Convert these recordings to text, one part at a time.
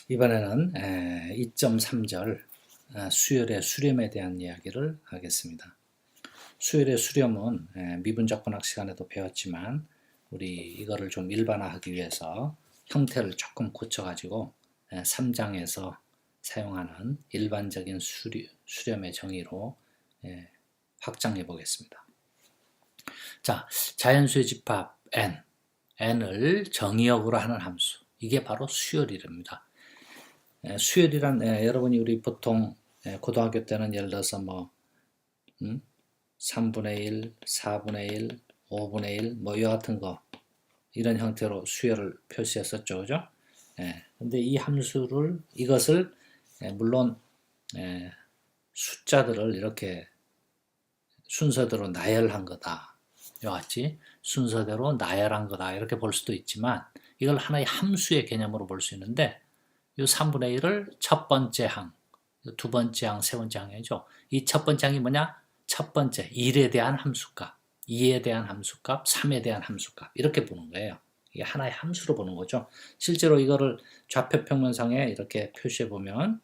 이번에는 2.3절 수열의 수렴에 대한 이야기를 하겠습니다. 수열의 수렴은 미분적분학 시간에도 배웠지만 우리 이거를 좀 일반화하기 위해서 형태를 조금 고쳐가지고 3장에서 사용하는 일반적인 수렴의 정의로 확장해 보겠습니다. 자, 자연수의 집합 n을 정의역으로 하는 함수, 이게 바로 수열이랍니다. 수열이란 여러분이 우리 보통 고등학교 때는 예를 들어서 3분의 1, 4분의 1, 5분의 1 이와 같은 거 이런 형태로 수열을 표시했었죠, 그죠? 근데 이 함수를 이것을 물론 숫자들을 이렇게 순서대로 나열한 거다, 이와 같이 순서대로 나열한 거다 이렇게 볼 수도 있지만 이걸 하나의 함수의 개념으로 볼 수 있는데 이 3분의 1을 첫 번째 항, 두 번째 항, 세 번째 항이죠. 이 첫 번째 항이 뭐냐? 첫 번째 1에 대한 함수값, 2에 대한 함수값, 3에 대한 함수값 이렇게 보는 거예요. 이게 하나의 함수로 보는 거죠. 실제로 이거를 좌표 평면상에 이렇게 표시해 보면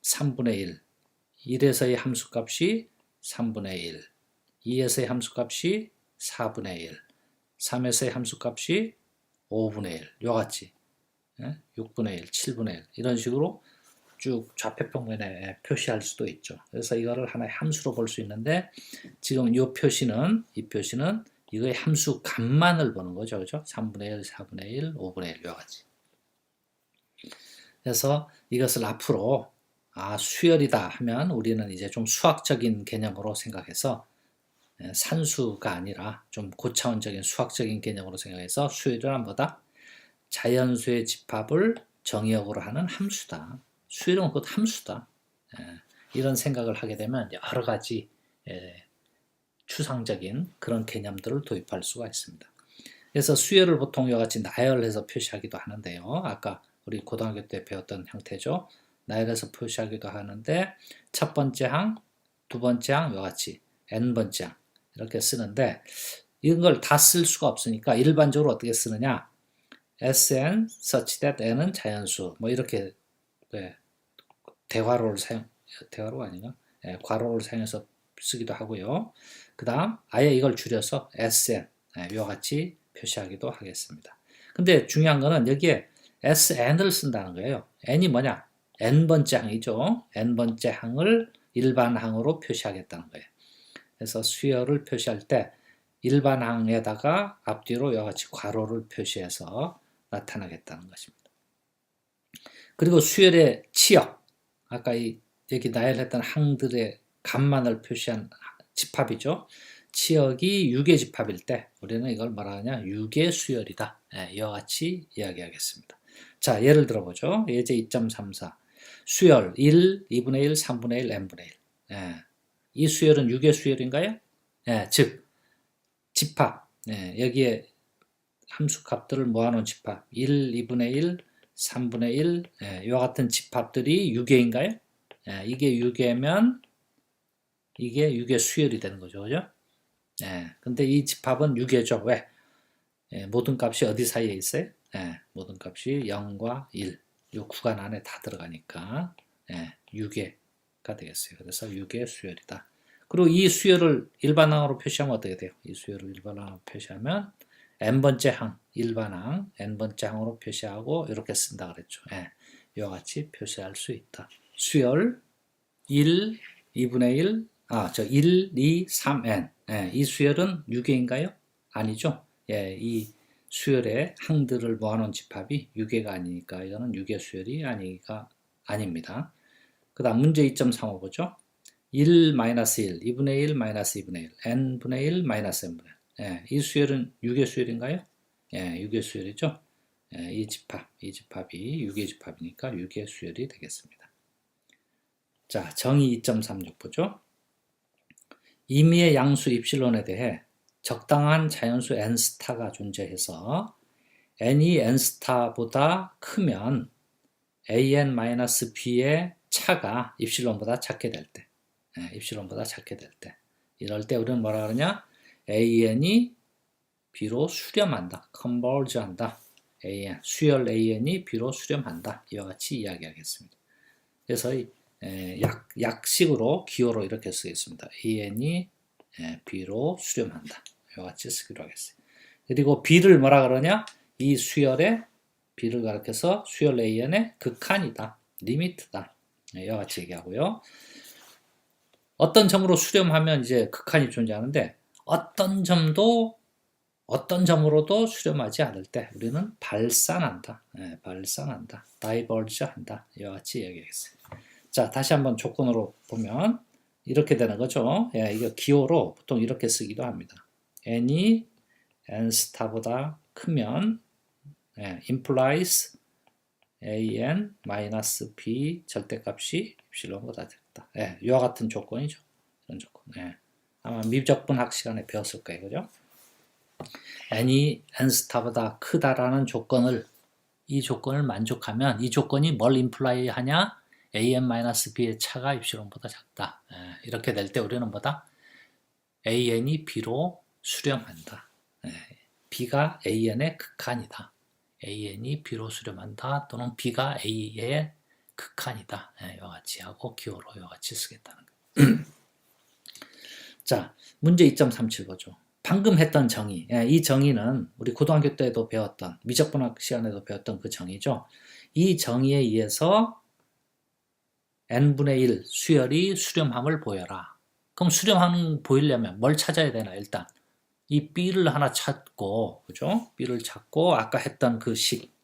3분의 1, 1에서의 함수값이 3분의 1, 2에서의 함수값이 4분의 1, 3에서의 함수값이 5분의 1, 이와 같이 6분의 1, 7분의 1 이런 식으로 쭉 좌표평면에 표시할 수도 있죠. 그래서 이거를 하나의 함수로 볼 수 있는데 지금 이 표시는 이거의 함수 값만을 보는 거죠. 그죠? 3분의 1, 4분의 1, 5분의 1 이와 같이. 그래서 이것을 앞으로 수열이다 하면 우리는 이제 좀 수학적인 개념으로 생각해서 산수가 아니라 좀 고차원적인 수학적인 개념으로 생각해서 수열이란 뭐다? 자연수의 집합을 정의역으로 하는 함수다. 수열은 곧 함수다. 이런 생각을 하게 되면 여러 가지 추상적인 그런 개념들을 도입할 수가 있습니다. 그래서 수열을 보통 이와 같이 나열해서 표시하기도 하는데요. 아까 우리 고등학교 때 배웠던 형태죠. 나열해서 표시하기도 하는데 첫 번째 항, 두 번째 항 이와 같이 n번째 항 이렇게 쓰는데 이런 걸 다 쓸 수가 없으니까 일반적으로 어떻게 쓰느냐? Sn such that n은 자연수 이렇게 대괄호가 아닌가? 괄호를 사용해서 쓰기도 하고요. 그 다음 아예 이걸 줄여서 Sn 이와 같이 표시하기도 하겠습니다. 근데 중요한 거는 여기에 Sn을 쓴다는 거예요. n이 뭐냐? n번째 항이죠. n번째 항을 일반 항으로 표시하겠다는 거예요. 그래서 수열을 표시할 때 일반 항에다가 앞뒤로 이와 같이 괄호를 표시해서 나타나겠다는 것입니다. 그리고 수열의 치역, 아까 여기 나열했던 항들의 값만을 표시한 집합이죠. 치역이 6의 집합일 때 우리는 이걸 뭐라 하냐? 6의 수열이다. 이와 같이 이야기하겠습니다. 자, 예를 들어보죠. 예제 2.34 수열 1, 2분의 1, 3분의 1, n분의 1. 이 수열은 6의 수열인가요? 즉 집합, 여기에 함수값들을 모아놓은 집합 1, 2분의 1, 3분의 1 이와 같은 집합들이 6개인가요? 이게 6개면 이게 6의 수열이 되는 거죠. 그죠? 근데 이 집합은 6개죠. 왜? 모든 값이 어디 사이에 있어요? 모든 값이 0과 1 이 구간 안에 다 들어가니까 6개가 되겠어요. 그래서 6의 수열이다. 그리고 이 수열을 일반항으로 표시하면 어떻게 돼요? 이 수열을 일반항으로 표시하면 n번째 항, 일반항, n번째 항으로 표시하고 이렇게 쓴다 그랬죠. 이와 같이 표시할 수 있다. 수열 1, 2분의 1, 1, 2, 3, n. 이 수열은 6개인가요? 아니죠. 이 수열의 항들을 모아놓은 집합이 6개가 아니니까 이거는 6의 수열이 아닙니다. 그 다음 문제 2.35 보죠. 1, 마이너스 1, 2분의 1, 마이너스 2분의 1, n분의 1, 마이너스 n분의 1. 이 수열은 6의 수열인가요? 6의 수열이죠. 이 집합이 6의 집합이니까 6의 수열이 되겠습니다. 자, 정의 2.36 보죠. 임의의 양수 입실론에 대해 적당한 자연수 n스타가 존재해서 n이 n스타보다 크면 an-b의 차가 입실론보다 작게 될 때, 이럴 때 우리는 뭐라 그러냐? an이 b로 수렴한다, converge한다. AN, 수열 AN이 B로 수렴한다. 이와 같이 이야기하겠습니다. 그래서 약식으로 기호로 이렇게 쓰겠습니다. AN이 B로 수렴한다. 이와 같이 쓰기로 하겠습니다. 그리고 B를 뭐라 그러냐? 이 수열의 B를 가리켜서 수열 AN의 극한이다. 리미트다. 이와 같이 얘기하고요. 어떤 점으로 수렴하면 이제 극한이 존재하는데 어떤 점으로도 수렴하지 않을 때 우리는 발산한다. 발산한다. 다이버지 한다. 이와 같이 얘기하겠습니다. 자, 다시 한번 조건으로 보면 이렇게 되는 거죠. 이거 기호로 보통 이렇게 쓰기도 합니다. n이 n 스타보다 크면 implies an 마이너스 b 절대값이 입실론보다 작다. 이와 같은 조건이죠. 이런 조건. 아마 미적분학 시간에 배웠을 거예요, 그죠? n이 n 스타보다 크다라는 이 조건을 만족하면 이 조건이 뭘 임플라이 하냐? an-b의 차가 입실론보다 작다. 이렇게 될 때 우리는 뭐다? an이 b로 수렴한다. b가 an의 극한이다. an이 b로 수렴한다. 또는 b가 a의 극한이다. 이와 같이 하고 기호로 이와 같이 쓰겠다는 거예요. 자, 문제 2.37 보죠. 방금 했던 정의, 이 정의는 우리 고등학교 때도 배웠던 미적분학 시간에도 배웠던 그 정의죠. 이 정의에 의해서 n분의 1 수열이 수렴함을 보여라. 그럼 수렴함을 보이려면 뭘 찾아야 되나? 일단 이 B를 하나 찾고, 그죠? B를 찾고 아까 했던 그 식,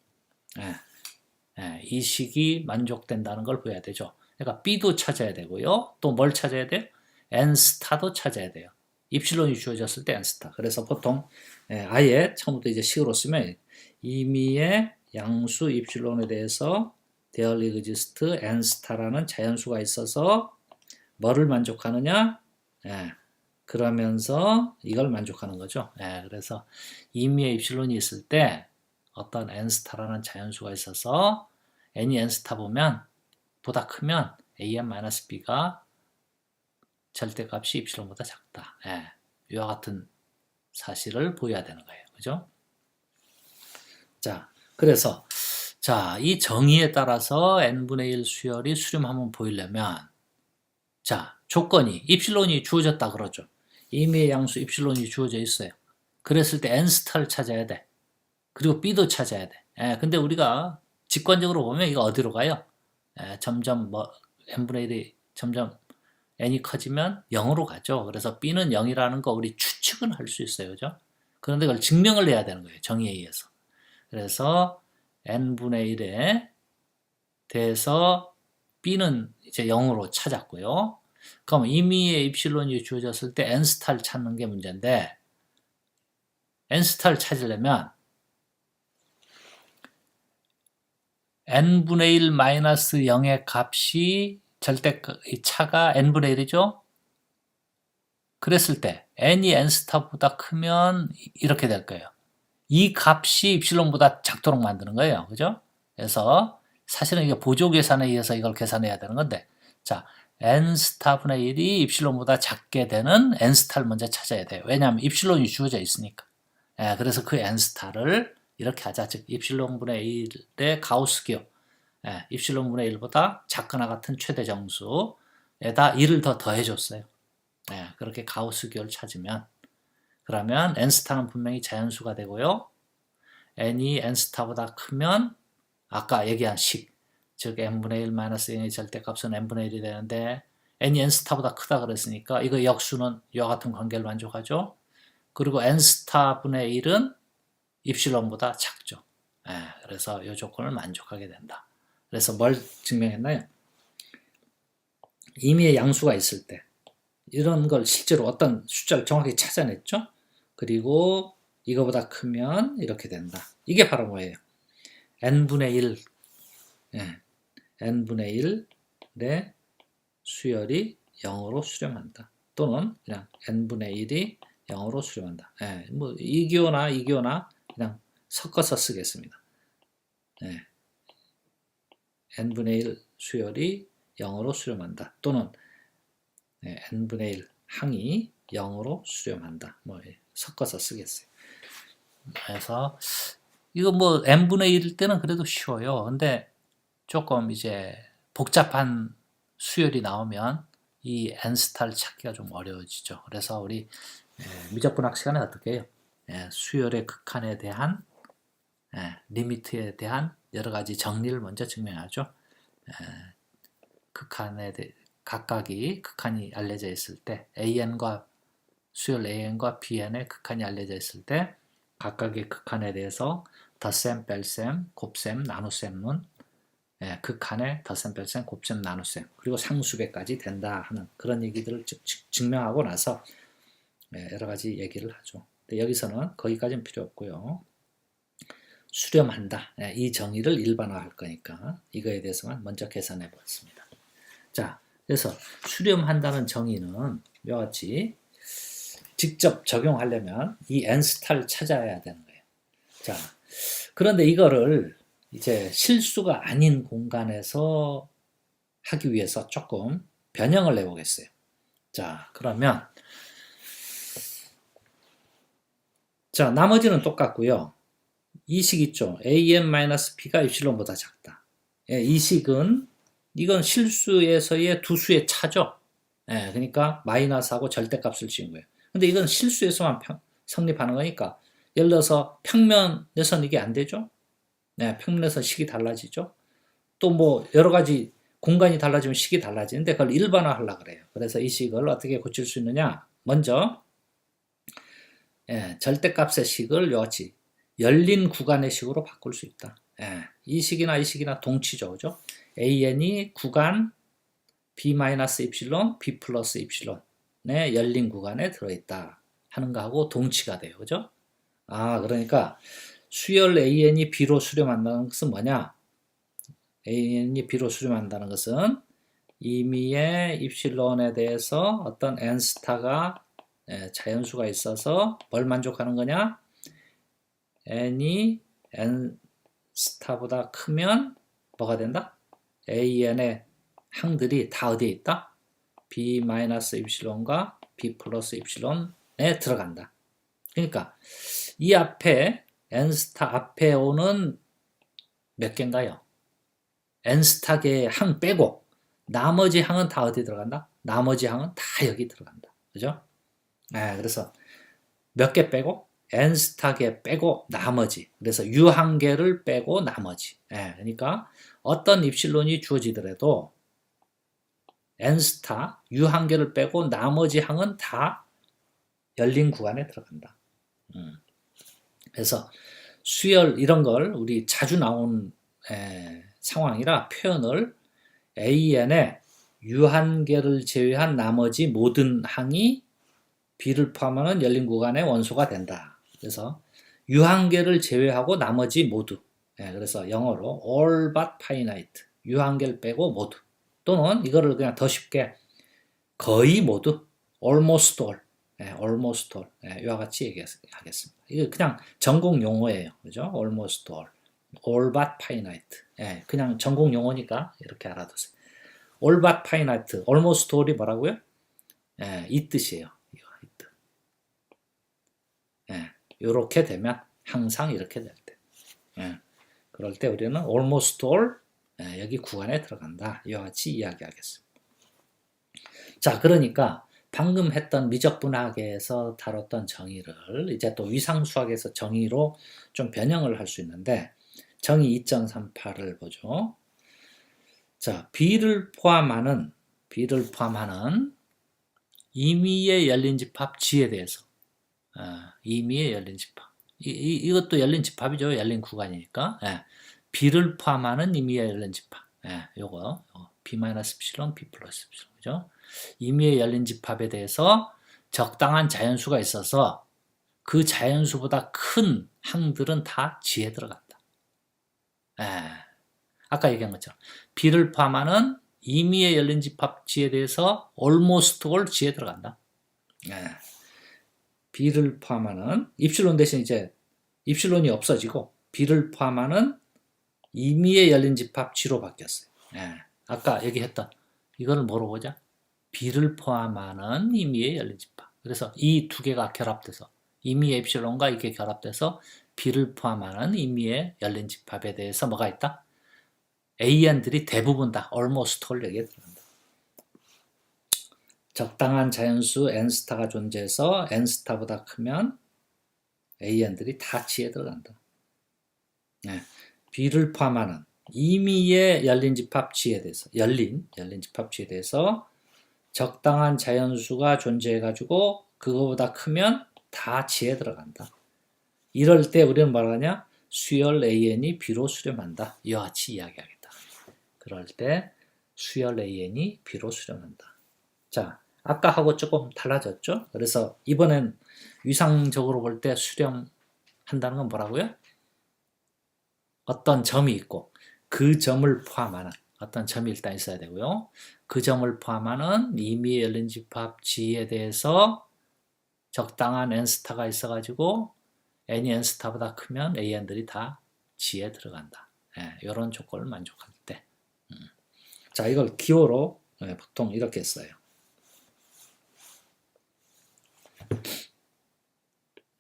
이 식이 만족된다는 걸 보여야 되죠. 그러니까 B도 찾아야 되고요. 또 뭘 찾아야 돼요? N스타도 찾아야 돼요. 입실론이 주어졌을 때 N스타. 그래서 보통 아예 처음부터 이제 식으로 쓰면 임의의 양수 입실론에 대해서 there exists N스타라는 자연수가 있어서 뭐를 만족하느냐? 그러면서 이걸 만족하는 거죠. 그래서 임의의 입실론이 있을 때 어떤 n스타라는 자연수가 있어서 n이 n스타 보다 크면 an-b가 절대값이 입실론보다 작다. 이와 같은 사실을 보여야 되는 거예요. 그죠? 자, 그래서 이 정의에 따라서 n분의 1 수열이 수렴하면 보이려면 조건이 입실론이 주어졌다 그러죠. 임의의 양수 입실론이 주어져 있어요. 그랬을 때 n스타를 찾아야 돼. 그리고 b도 찾아야 돼. 근데 우리가 직관적으로 보면 이거 어디로 가요? 점점 n분의 1이 점점 n이 커지면 0으로 가죠. 그래서 b는 0이라는 거 우리 추측은 할 수 있어요. 그죠? 그런데 그걸 증명을 해야 되는 거예요. 정의에 의해서. 그래서 n분의 1에 대해서 b는 이제 0으로 찾았고요. 그럼 임의의 입실론이 주어졌을 때 n스타를 찾는 게 문제인데 n스타를 찾으려면 n분의 1 마이너스 0의 값이 차가 n분의 1이죠? 그랬을 때 n이 n스타보다 크면 이렇게 될 거예요. 이 값이 입실론보다 작도록 만드는 거예요. 그죠? 그래서 사실은 이게 보조 계산에 의해서 이걸 계산해야 되는 건데 n스타분의 1이 입실론보다 작게 되는 n스타를 먼저 찾아야 돼요. 왜냐하면 입실론이 주어져 있으니까. 그래서 그 n스타를 이렇게 하자. 즉 입실론분의 1의 가우스기호, 입실론분의 1보다 작거나 같은 최대 정수에다 1을 더 더해줬어요. 그렇게 가우스기호를 찾으면 그러면 n스타는 분명히 자연수가 되고요. n이 n스타보다 크면 아까 얘기한 식, 즉 n분의 1 마이너스 0의 절대값은 n분의 1이 되는데 n이 n스타보다 크다 그랬으니까 이거 역수는 이와 같은 관계를 만족하죠. 그리고 n스타분의 1은 입실론보다 작죠. 그래서 이 조건을 만족하게 된다. 그래서 뭘 증명했나요? 임의의 양수가 있을 때 이런 걸 실제로 어떤 숫자를 정확히 찾아냈죠. 그리고 이거보다 크면 이렇게 된다. 이게 바로 뭐예요? n분의 1, n분의 1의 수열이 0으로 수렴한다. 또는 그냥 n분의 1이 0으로 수렴한다. 뭐 이기호나 이기호나 그냥 섞어서 쓰겠습니다. n분의 1 수열이 0으로 수렴한다. 또는 n분의 1 항이 0으로 수렴한다. 뭐 섞어서 쓰겠어요. 그래서 이거 뭐 n분의 1일 때는 그래도 쉬워요. 근데 조금 이제 복잡한 수열이 나오면 이 n스타를 찾기가 좀 어려워지죠. 그래서 우리 미적분학 시간에 어떻게 해요? 수열의 극한에 대한 리미트에 대한 여러 가지 정리를 먼저 증명하죠. 극한에 각각이 극한이 알려져 있을 때 an과 수열 an과 bn의 극한이 알려져 있을 때 각각의 극한에 대해서 덧셈, 뺄셈, 곱셈, 나눗셈은 극한의 덧셈, 뺄셈, 곱셈, 나눗셈 그리고 상수배까지 된다 하는 그런 얘기들을 증명하고 나서 여러 가지 얘기를 하죠. 근데 여기서는 거기까지는 필요 없고요. 수렴한다. 이 정의를 일반화할 거니까 이거에 대해서만 먼저 계산해 보았습니다. 자, 그래서 수렴한다는 정의는 이와 같이 직접 적용하려면 이 n스타를 찾아야 되는 거예요. 자, 그런데 이거를 이제 실수가 아닌 공간에서 하기 위해서 조금 변형을 해보겠어요. 자, 그러면 자, 나머지는 똑같고요. 이 식 있죠. an-p가 입실론보다 작다. 이 식은 이건 실수에서의 두 수의 차죠. 그러니까 마이너스하고 절대값을 지은 거예요. 근데 이건 실수에서만 성립하는 거니까 예를 들어서 평면에서는 이게 안 되죠. 평면에서 식이 달라지죠. 또 뭐 여러 가지 공간이 달라지면 식이 달라지는데 그걸 일반화하려고 그래요. 그래서 이 식을 어떻게 고칠 수 있느냐. 먼저 절대값의 식을 이같이 열린 구간의 식으로 바꿀 수 있다. 이 식이나 이 식이나 동치죠. 그죠? an이 구간 b-입실론, b 플러스 입실론의 열린 구간에 들어있다 하는 거하고 동치가 돼요. 그죠? 그러니까 수열 an이 b로 수렴한다는 것은 뭐냐? an이 b로 수렴한다는 것은 임의의 입실론에 대해서 어떤 n스타가 자연수가 있어서 뭘 만족하는 거냐? n이 n스타보다 크면 뭐가 된다? an의 항들이 다 어디에 있다? b-입실론과 b 플러스 입실론에 들어간다. 그러니까 이 앞에 n스타 앞에 오는 몇 개인가요? n스타계의 항 빼고 나머지 항은 다 어디 들어간다? 나머지 항은 다 여기 들어간다. 그죠? 그래서 몇 개 빼고 n스타계 빼고 나머지. 그래서 유한계를 빼고 나머지. 그러니까 어떤 입실론이 주어지더라도 n스타 유한계를 빼고 나머지 항은 다 열린 구간에 들어간다. 그래서 수열 이런 걸 우리 자주 나온 상황이라 표현을 an의 유한계를 제외한 나머지 모든 항이 b를 포함하는 열린 구간의 원소가 된다. 그래서 유한계를 제외하고 나머지 모두. 그래서 영어로 all but finite. 유한계를 빼고 모두. 또는 이거를 그냥 더 쉽게 거의 모두. almost all. almost all. 이와 같이 얘기하겠습니다. 이거 그냥 전공 용어예요. 그죠? almost all. all but finite. 그냥 전공 용어니까 이렇게 알아두세요. all but finite. almost all이 뭐라고요? 이 뜻이에요. 이렇게 되면 항상 이렇게 될 때 그럴 때 우리는 almost all 여기 구간에 들어간다. 이와 같이 이야기하겠습니다. 자, 그러니까 방금 했던 미적분학에서 다뤘던 정의를 이제 또 위상수학에서 정의로 좀 변형을 할 수 있는데 정의 2.38을 보죠. 자, B를 포함하는 임의의 열린 집합 G에 대해서 임의의 열린 집합. 이것도 열린 집합이죠. 열린 구간이니까. B를 포함하는 임의의 열린 집합. 요거 B-epsilon, B 플러스 epsilon. 그죠? 임의의 열린 집합에 대해서 적당한 자연수가 있어서 그 자연수보다 큰 항들은 다 G에 들어간다. 아까 얘기한 것처럼 B를 포함하는 임의의 열린 집합 G에 대해서 almost all G에 들어간다. B를 포함하는 입실론 대신 이제 입실론이 없어지고 B를 포함하는 임의의 열린 집합 G로 바뀌었어요. 아까 얘기했던 이거를 뭐로 보자? B를 포함하는 임의의 열린 집합. 그래서 이 두 개가 결합돼서 임의의 입실론과 이게 결합돼서 B를 포함하는 임의의 열린 집합에 대해서 뭐가 있다? AN들이 대부분 다 almost all 여기에 들어간다. 적당한 자연수 n스타가 존재해서 n스타보다 크면 AN들이 다 G에 들어간다. 네. B를 포함하는 임의의 열린 집합 G에 대해서 열린 집합 G에 대해서 적당한 자연수가 존재해가지고 그거보다 크면 다 G에 들어간다. 이럴 때 우리는 뭐라 하냐? 수열 AN이 B로 수렴한다. 이와 같이 이야기하겠다. 그럴 때 수열 AN이 B로 수렴한다. 자, 아까하고 조금 달라졌죠? 그래서 이번엔 위상적으로 볼 때 수렴한다는 건 뭐라고요? 어떤 점이 있고 그 점을 포함하는 어떤 점이 일단 있어야 되고요. 그 점을 포함하는 임의의 열린 집합 G에 대해서 적당한 n스타가 있어가지고 n이 n스타보다 크면 AN들이 다 G에 들어간다. 이런 조건을 만족할 때. 자, 이걸 기호로 보통 이렇게 써요.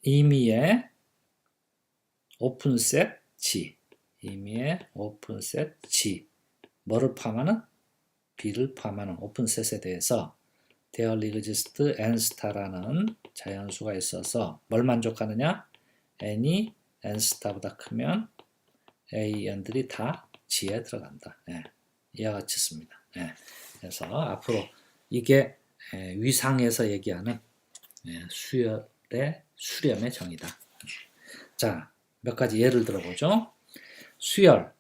임의의 오픈셋 G, 임의의 오픈셋 G, 뭐를 포함하는? B를 포함하는 오픈셋에 대해서 there exists n스타라는 자연수가 있어서 뭘 만족하느냐? n이 n스타보다 크면 AN들이 다 G에 들어간다. 이와 같이 씁니다. 그래서 앞으로 이게 위상에서 얘기하는 수열의 수렴의 정의다. 자, 몇 가지 예를 들어보죠. 수열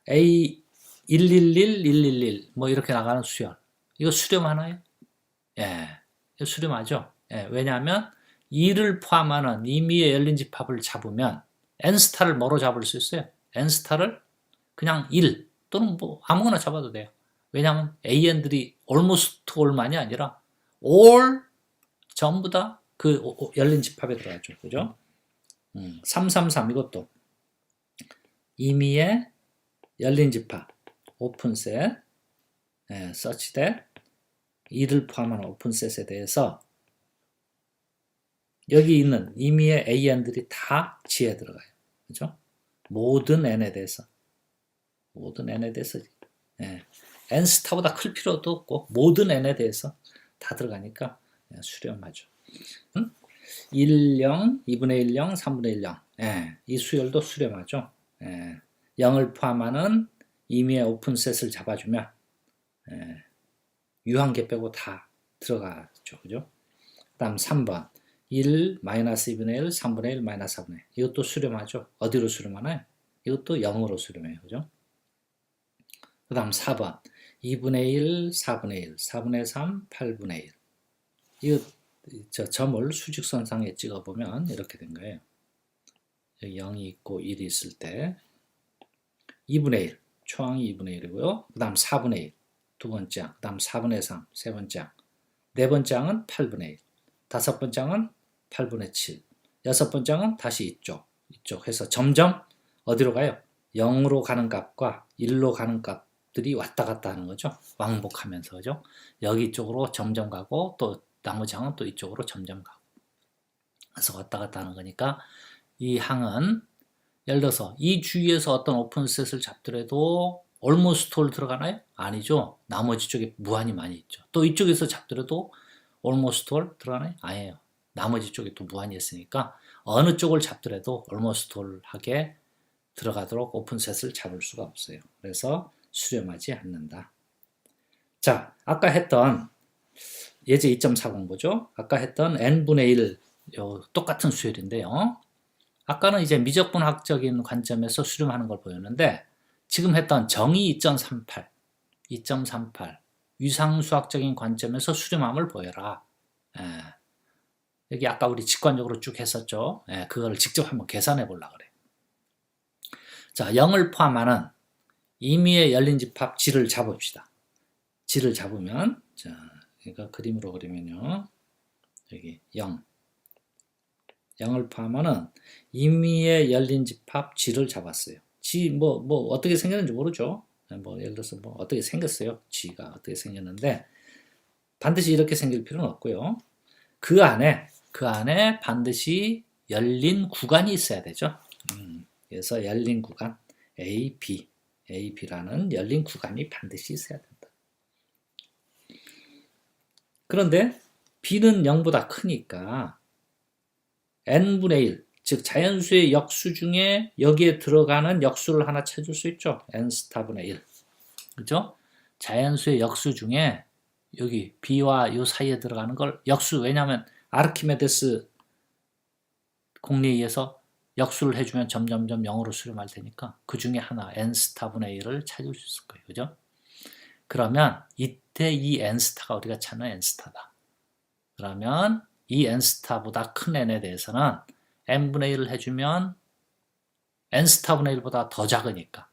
A 111, 111 뭐 이렇게 나가는 수열. 이거 수렴하나요? 이거 수렴하죠. 왜냐하면 2를 포함하는 임의의 열린 집합을 잡으면 n스타를 뭐로 잡을 수 있어요? n스타를 그냥 1 또는 뭐 아무거나 잡아도 돼요. 왜냐하면 AN들이 almost all만이 아니라 all 전부 다 그 열린 집합에 들어가죠. 그죠? 333 이것도 임의의 열린 집합 오픈셋 such that 2를 포함하는 오픈셋에 대해서 여기 있는 임의의 AN들이 다 G에 들어가요. 그죠? 모든 N에 대해서 n스타보다 클 필요도 없고 모든 n에 대해서 다 들어가니까 수렴하죠. 1, 0, 2분의 1, 0, 3분의 1, 0 이 수열도 수렴하죠. 0을 포함하는 임의의 오픈셋을 잡아주면 유한계 빼고 다 들어가죠. 그죠? 그 다음 3번 1, 마이너스 2분의 1, 3분의 1, 마이너스 4분의 1 이것도 수렴하죠. 어디로 수렴하나요? 이것도 0으로 수렴해요. 그죠? 그 다음 4번 2분의 1, 4분의 1, 4분의 3, 8분의 1 이거 저 점을 수직선상에 찍어보면 이렇게 된 거예요. 여기 0이 있고 1이 있을 때 2분의 1, 초항이 2분의 1이고요. 그 다음 4분의 1, 두 번째 항, 그 다음 4분의 3, 세 번째 항, 네 번째 항은 8분의 1, 다섯 번째 항은 8분의 7, 여섯 번째 항은 다시 이쪽 해서 점점 어디로 가요? 0으로 가는 값과 1로 가는 값들이 왔다 갔다 하는 거죠. 왕복하면서, 그죠? 여기 쪽으로 점점 가고 또 나머지 항은 또 이쪽으로 점점 가고. 그래서 왔다 갔다 하는 거니까 이 항은 예를 들어서 이 주위에서 어떤 오픈셋을 잡더라도 almost all 들어가나요? 아니죠. 나머지 쪽에 무한히 많이 있죠. 또 이쪽에서 잡더라도 almost all 들어가나요? 아니에요. 나머지 쪽에 또 무한히 있으니까 어느 쪽을 잡더라도 almost all 하게 들어가도록 오픈셋을 잡을 수가 없어요. 그래서 수렴하지 않는다. 자, 아까 했던 예제 2.40 보죠. 아까 했던 n분의 1 똑같은 수열인데요. 아까는 이제 미적분학적인 관점에서 수렴하는 걸 보였는데 지금 했던 정의 2.38 위상수학적인 관점에서 수렴함을 보여라. 여기 아까 우리 직관적으로 쭉 했었죠. 그걸 직접 한번 계산해 보려고 그래. 자, 0을 포함하는 임의의 열린 집합 G를 잡읍시다. G를 잡으면 자, 그러니까 그림으로 그리면요. 여기 0을 포함하는 임의의 열린 집합 G를 잡았어요. G 뭐 어떻게 생겼는지 모르죠. 뭐 예를 들어서 뭐 어떻게 생겼어요. G가 어떻게 생겼는데 반드시 이렇게 생길 필요는 없고요. 그 안에 반드시 열린 구간이 있어야 되죠. 그래서 열린 구간 AB라는 열린 구간이 반드시 있어야 된다. 그런데 B는 0보다 크니까 n분의 1, 즉 자연수의 역수 중에 여기에 들어가는 역수를 하나 찾을 수 있죠. n 스타분의 1. 그죠? 자연수의 역수 중에 여기 B와 요 사이에 들어가는 걸 역수, 왜냐하면 아르키메데스 공리에 의해서 역수를 해주면 점점점 0으로 수렴할 테니까 그 중에 하나 n 스타분의 1을 찾을 수 있을 거예요. 그죠? 그러면 이때 이 n 스타가 우리가 찾는 n 스타다. 그러면 이 n 스타보다 큰 n에 대해서는 n분의 1을 해주면 n 스타분의 1보다 더 작으니까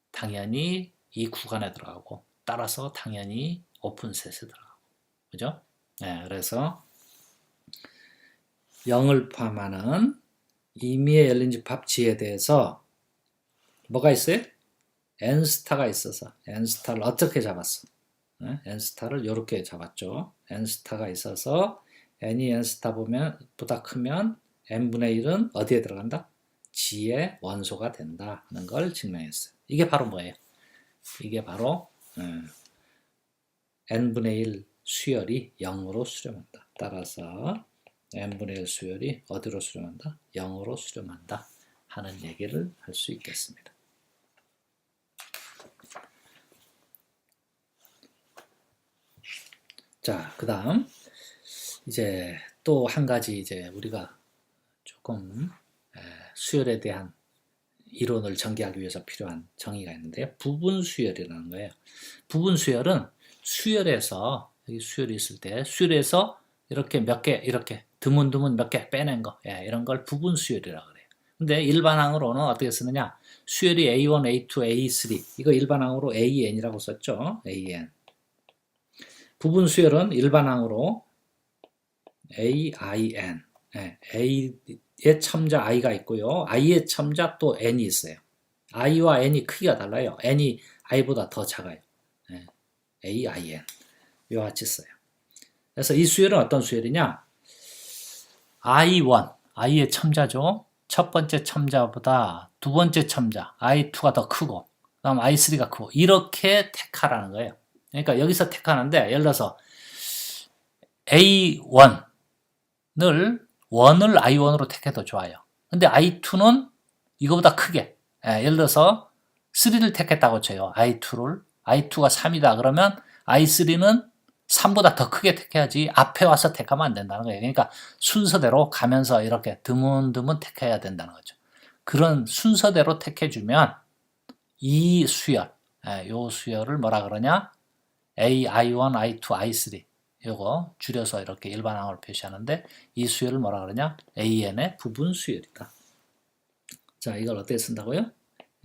당연히 이 구간에 들어가고, 따라서 당연히 오픈셋에 들어가고. 그죠? 네, 그래서 0을 포함하는 임의의 열린 집합 G에 대해서 뭐가 있어요? n스타가 있어서 n스타를 어떻게 잡았어? 네? n스타를 이렇게 잡았죠. n스타가 있어서 n이 n스타 보다 크면 n분의 1은 어디에 들어간다? G의 원소가 된다 하는 걸 증명했어요. 이게 바로 뭐예요? 이게 바로 n분의 1 수열이 0으로 수렴한다. 따라서 n분의 1 수열이 어디로 수렴한다? 0으로 수렴한다 하는 얘기를 할 수 있겠습니다. 자, 그 다음 이제 또 한 가지 이제 우리가 조금 수열에 대한 이론을 전개하기 위해서 필요한 정의가 있는데요. 부분 수열이라는 거예요. 부분 수열은 수열에서, 여기 수열이 있을 때 수열에서 이렇게 몇 개, 이렇게 드문드문 몇 개 빼낸 거, 이런 걸 부분 수열이라고 그래요. 근데 일반항으로는 어떻게 쓰느냐? 수열이 A1, A2, A3, 이거 일반항으로 AN이라고 썼죠. AN. 부분 수열은 일반항으로 AIN, A의 첨자 i가 있고요. i의 첨자 또 n이 있어요. i와 n이 크기가 달라요. n이 i보다 더 작아요. AIN. 이와 같이 써요. 그래서 이 수열은 어떤 수열이냐? I1, i의 첨자죠. 첫 번째 첨자보다 두 번째 첨자, I2가 더 크고, 그 다음 I3가 크고, 이렇게 택하라는 거예요. 그러니까 여기서 택하는데, 예를 들어서 A1을 1을 I1으로 택해도 좋아요. 근데 I2는 이거보다 크게, 예를 들어서 3를 택했다고 쳐요. I2가 3이다. 그러면 I3는 3보다 더 크게 택해야지 앞에 와서 택하면 안 된다는 거예요. 그러니까 순서대로 가면서 이렇게 드문드문 택해야 된다는 거죠. 그런 순서대로 택해주면 이 수열, 요 수열을 뭐라 그러냐? A, I1, I2, I3 요거 줄여서 이렇게 일반항으로 표시하는데 이 수열을 뭐라 그러냐? AN의 부분 수열이다. 자, 이걸 어떻게 쓴다고요?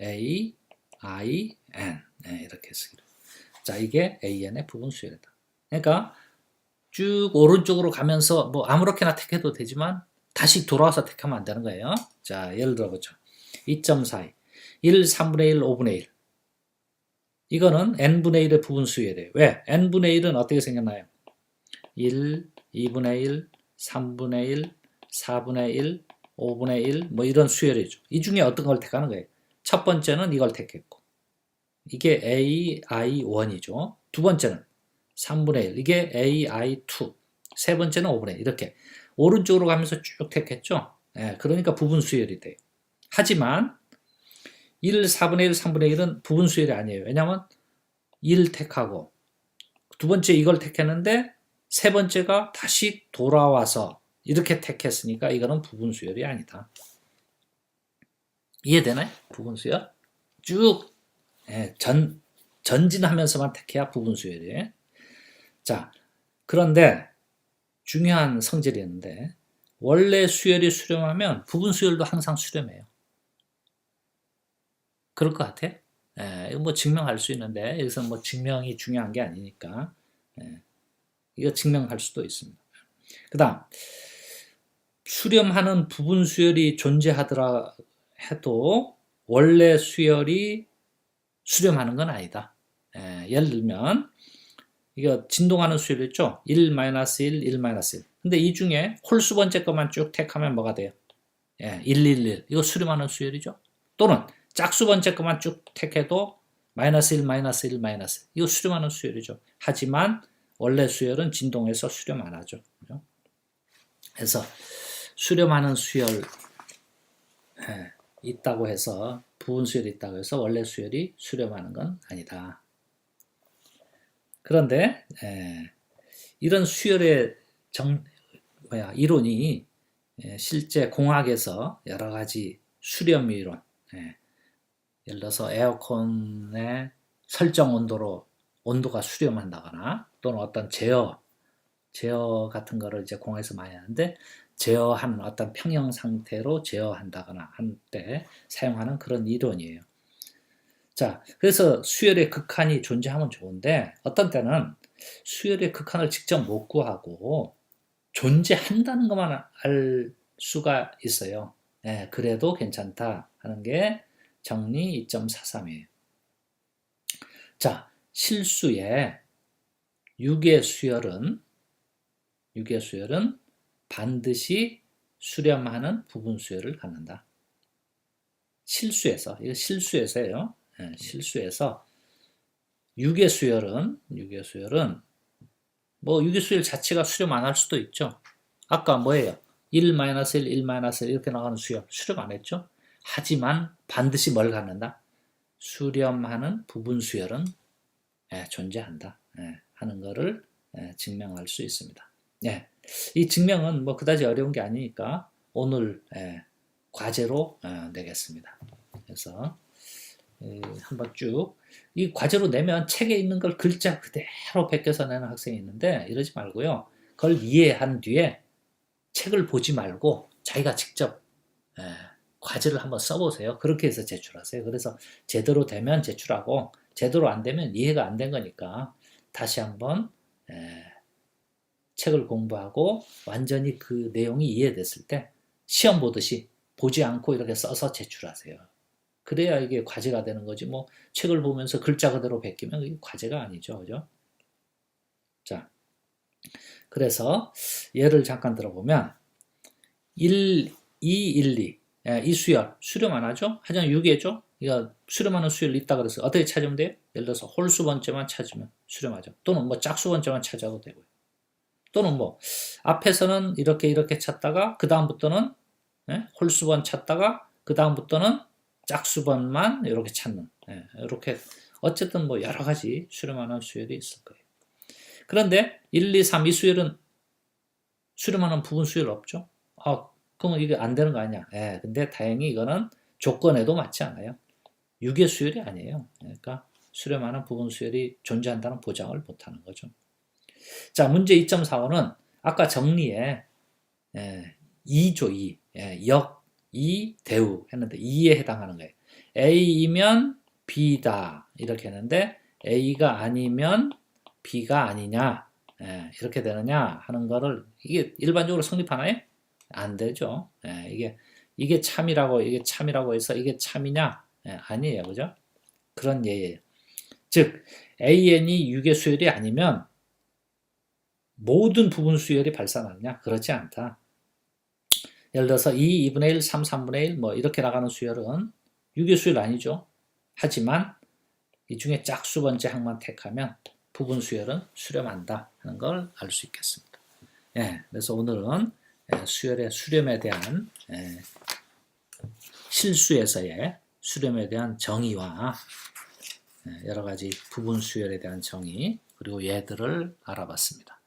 A, I, N 이렇게 쓰기로. 자, 이게 AN의 부분 수열이다. 그러니까 쭉 오른쪽으로 가면서 뭐 아무렇게나 택해도 되지만 다시 돌아와서 택하면 안 되는 거예요. 자, 예를 들어보죠. 2.42, 1, 3분의 1, 5분의 1. 이거는 n분의 1의 부분 수열이에요. 왜? n분의 1은 어떻게 생겼나요? 1, 2분의 1, 3분의 1, 4분의 1, 5분의 1, 뭐 이런 수열이죠. 이 중에 어떤 걸 택하는 거예요? 첫 번째는 이걸 택했고, 이게 AI1이죠. 두 번째는 3분의 1, 이게 AI2, 세 번째는 5분의 1, 이렇게 오른쪽으로 가면서 쭉 택했죠. 그러니까 부분 수열이 돼요. 하지만 1, 4분의 1, 3분의 1은 부분 수열이 아니에요. 왜냐하면 1 택하고 두 번째 이걸 택했는데 세 번째가 다시 돌아와서 이렇게 택했으니까 이거는 부분 수열이 아니다. 이해되나요? 부분 수열? 쭉 전진하면서만 택해야 부분 수열이에요. 자, 그런데 중요한 성질이 있는데 원래 수열이 수렴하면 부분 수열도 항상 수렴해요. 그럴 것 같아요. 이거 뭐 증명할 수 있는데 여기서 뭐 증명이 중요한 게 아니니까 이거 증명할 수도 있습니다. 그 다음 수렴하는 부분 수열이 존재하더라 해도 원래 수열이 수렴하는 건 아니다. 예를 들면 이거 진동하는 수열 있죠? 1, 1, 1, 1. 근데 이 중에 홀수 번째 것만 쭉 택하면 뭐가 돼요? 1, 1, 1. 이거 수렴하는 수열이죠? 또는 짝수 번째 것만 쭉 택해도 마이너스 1, 마이너스 1, 마이너스 이거 수렴하는 수열이죠. 하지만 원래 수열은 진동에서 수렴 안 하죠. 그죠? 그래서 수렴하는 수열 있다고 해서 부분 수열이 있다고 해서 원래 수열이 수렴하는 건 아니다. 그런데 이런 수열의 이론이 실제 공학에서 여러 가지 수렴 이론, 예를 들어서 에어컨의 설정 온도로 온도가 수렴한다거나 또는 어떤 제어 같은 거를 이제 공학에서 많이 하는데 제어하는 어떤 평형 상태로 제어한다거나 할 때 사용하는 그런 이론이에요. 자, 그래서 수열의 극한이 존재하면 좋은데 어떤 때는 수열의 극한을 직접 못 구하고 존재한다는 것만 알 수가 있어요. 그래도 괜찮다 하는 게 정리 2.43이에요. 자, 실수의 유계 수열은 반드시 수렴하는 부분 수열을 갖는다. 이거 실수에서예요. 실수에서 유계 수열은 뭐 유계 수열 자체가 수렴 안 할 수도 있죠. 아까 뭐예요? 1, 1, 1, 이렇게 나가는 수열 수렴 안 했죠? 하지만 반드시 뭘 갖는다? 수렴하는 부분 수열은 존재한다 하는 것을 증명할 수 있습니다. 이 증명은 뭐 그다지 어려운 게 아니니까 오늘 과제로 내겠습니다. 그래서 한번 쭉 이 과제로 내면 책에 있는 걸 글자 그대로 베껴서 내는 학생이 있는데 이러지 말고요. 그걸 이해한 뒤에 책을 보지 말고 자기가 직접 과제를 한번 써보세요. 그렇게 해서 제출하세요. 그래서 제대로 되면 제출하고 제대로 안 되면 이해가 안 된 거니까 다시 한번 책을 공부하고 완전히 그 내용이 이해됐을 때 시험 보듯이 보지 않고 이렇게 써서 제출하세요. 그래야 이게 과제가 되는 거지 뭐 책을 보면서 글자 그대로 베끼면 이게 과제가 아니죠. 그죠? 자, 그래서 예를 잠깐 들어보면 1, 2, 1, 2 이 수렴 안 하죠? 하지만 6이죠? 이거 수렴하는 수열이 있다 그래서 어떻게 찾으면 돼요? 예를 들어서 홀수 번째만 찾으면 수렴하죠. 또는 뭐 짝수 번째만 찾아도 되고요. 또는 뭐 앞에서는 이렇게 찾다가 그 다음부터는 홀수번 찾다가 그 다음부터는 짝수번만 이렇게 찾는 이렇게 어쨌든 뭐 여러 가지 수렴하는 수열이 있을 거예요. 그런데 1, 2, 3 이 수열은 수렴하는 부분 수열 없죠? 그러면 이게 안 되는 거 아니야? 근데 다행히 이거는 조건에도 맞지 않아요. 유계 수열이 아니에요. 그러니까 수렴하는 부분 수열이 존재한다는 보장을 못하는 거죠. 자, 문제 2.45는 아까 정리에 2조 2, 역, 2, 대우 했는데 2에 해당하는 거예요. A이면 B다 이렇게 했는데 A가 아니면 B가 아니냐 이렇게 되느냐 하는 거를 이게 일반적으로 성립하나요? 안 되죠. 이게 참이라고 해서 이게 참이냐? 아니에요. 그죠? 그런 예예요. 즉 AN이 유계 수열이 아니면 모든 부분 수열이 발산하느냐? 그렇지 않다. 예를 들어서 2, 2분의 1, 3, 3분의 1 뭐 이렇게 나가는 수열은 유계 수열 아니죠. 하지만 이 중에 짝수 번째 항만 택하면 부분 수열은 수렴한다 하는 걸 알 수 있겠습니다. 그래서 오늘은 수열의 수렴에 대한 실수에서의 수렴에 대한 정의와 여러 가지 부분 수열에 대한 정의 그리고 예들을 알아봤습니다.